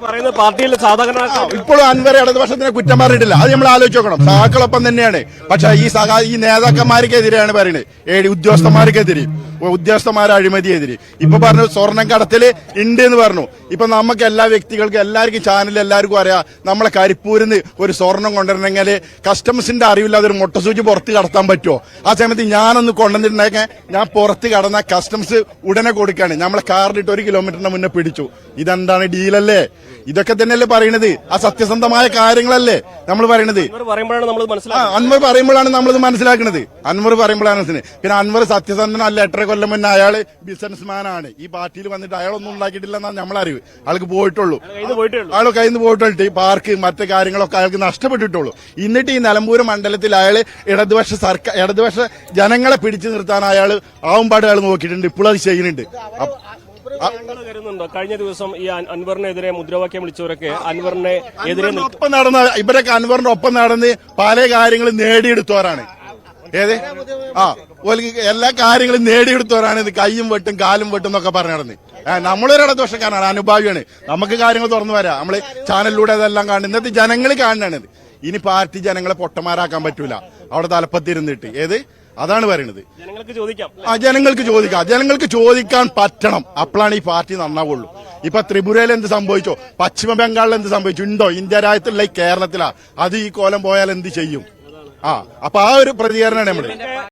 പറയുന്നത് പാർട്ടിയിൽ സാധാരണ ഇപ്പോഴും അൻവർ ഇടതുപക്ഷത്തിനെ കുറ്റം പറഞ്ഞിട്ടില്ല. അത് നമ്മൾ ആലോചിച്ച് നോക്കണം. സഹാക്കളൊപ്പം തന്നെയാണ്. പക്ഷെ ഈ നേതാക്കന്മാർക്കെതിരെയാണ് പറയുന്നത്. ഉദ്യോഗസ്ഥന്മാർക്കെതിരെ, ഉദ്യോഗസ്ഥന്മാരെ അഴിമതിയെതിരെ. ഇപ്പൊ പറഞ്ഞു സ്വർണം കടത്തില് ഉണ്ട് എന്ന് പറഞ്ഞു. ഇപ്പൊ നമുക്ക് എല്ലാ വ്യക്തികൾക്കും എല്ലാവർക്കും ചാനലിൽ എല്ലാവർക്കും അറിയാം, നമ്മളെ കരിപ്പൂരിന്ന് ഒരു സ്വർണം കൊണ്ടുവരണമെങ്കിൽ കസ്റ്റംസിന്റെ അറിവില്ലാതെ ഒരു മുട്ടസൂചി പുറത്ത് കടത്താൻ പറ്റുമോ? ആ സമയത്ത് ഞാനൊന്ന് കൊണ്ടുവന്നിട്ടുണ്ടെങ്കിൽ ഞാൻ പുറത്ത് കടന്ന കസ്റ്റംസ് ഉടനെ കൊടുക്കാണ്. നമ്മളെ കാറിലിട്ട് 1 കിലോമീറ്ററിന് മുന്നേ പിടിച്ചു. ഇതെന്താണ് ഡീലല്ലേ? ഇതൊക്കെ തന്നെയല്ലേ പറയണത്? ആ സത്യസന്ധമായ കാര്യങ്ങളല്ലേ നമ്മൾ പറയണത്? അൻവർ പറയുമ്പോഴാണ് നമ്മളിത് മനസ്സിലാക്കുന്നത്. അൻവർ പറയുമ്പോഴാണ്. പിന്നെ അൻവർ സത്യസന്ധനല്ല. 8 കൊല്ലം മുന്നേ അയാള് ബിസിനസ്മാൻ ആണ്. ഈ പാർട്ടിയിൽ വന്നിട്ട് അയാളൊന്നും ഉണ്ടാക്കിയിട്ടില്ലെന്നാണ് നമ്മളറിവ്. അയാൾക്ക് പോയിട്ടുള്ളൂ. അയാൾ കയ്യിൽ നിന്ന് പോയിട്ട് ഈ പാർക്ക് മറ്റു കാര്യങ്ങളൊക്കെ അയാൾക്ക് നഷ്ടപ്പെട്ടിട്ടുള്ളൂ. എന്നിട്ട് ഈ നിലമ്പൂർ മണ്ഡലത്തിൽ അയാള് ഇടതുപക്ഷ ജനങ്ങളെ പിടിച്ചു നിർത്താൻ അയാൾ ആവുമ്പാട് അയാൾ നോക്കിയിട്ടുണ്ട്. ഇപ്പോഴും അത് ചെയ്യുന്നുണ്ട്. കഴിഞ്ഞ ദിവസം ഈ അൻവറിനെതിരെ മുദ്രാവാക്യം വിളിച്ചവരൊക്കെ അൻവറിനെ എതിരെ ഒപ്പം നടന്ന ഇവരൊക്കെ അൻവറിന്റെ ഒപ്പം നടന്ന് പല കാര്യങ്ങളും നേടിയെടുത്തവരാണ്. ഏത് എല്ലാ കാര്യങ്ങളും നേടിയെടുത്തവരാണ്. ഇത് കൈയും വെട്ടും കാലും വെട്ടും എന്നൊക്കെ പറഞ്ഞു നടന്ന്. നമ്മളൊരു ഇടതുപക്ഷക്കാരാണ്, അനുഭാവിയാണ്. നമുക്ക് കാര്യങ്ങൾ തുറന്നു വരാം. നമ്മള് ചാനലിലൂടെ അതെല്ലാം കാണുന്നത്. ഇന്നത്തെ ജനങ്ങൾ കാണുന്നതാണിത്. ഇനി പാർട്ടി ജനങ്ങളെ പൊട്ടന്മാരാക്കാൻ പറ്റൂല. അവിടെ തലപ്പത്തിരുന്നിട്ട് അതാണ് പറയുന്നത്. ജനങ്ങൾക്ക് ചോദിക്കാൻ പറ്റണം. അപ്പോഴാണ് ഈ പാർട്ടി നന്നാവുള്ളൂ. ഇപ്പൊ ത്രിപുരയിൽ എന്ത് സംഭവിച്ചോ, പശ്ചിമ ബംഗാളിൽ എന്ത് സംഭവിച്ചു ഉണ്ടോ? ഇന്ത്യ രാജ്യത്തുള്ള ഈ കേരളത്തിലാ. അത് ഈ കോലം പോയാൽ എന്ത് ചെയ്യും? അപ്പൊ ആ ഒരു പ്രതികരണമാണ് നമ്മള്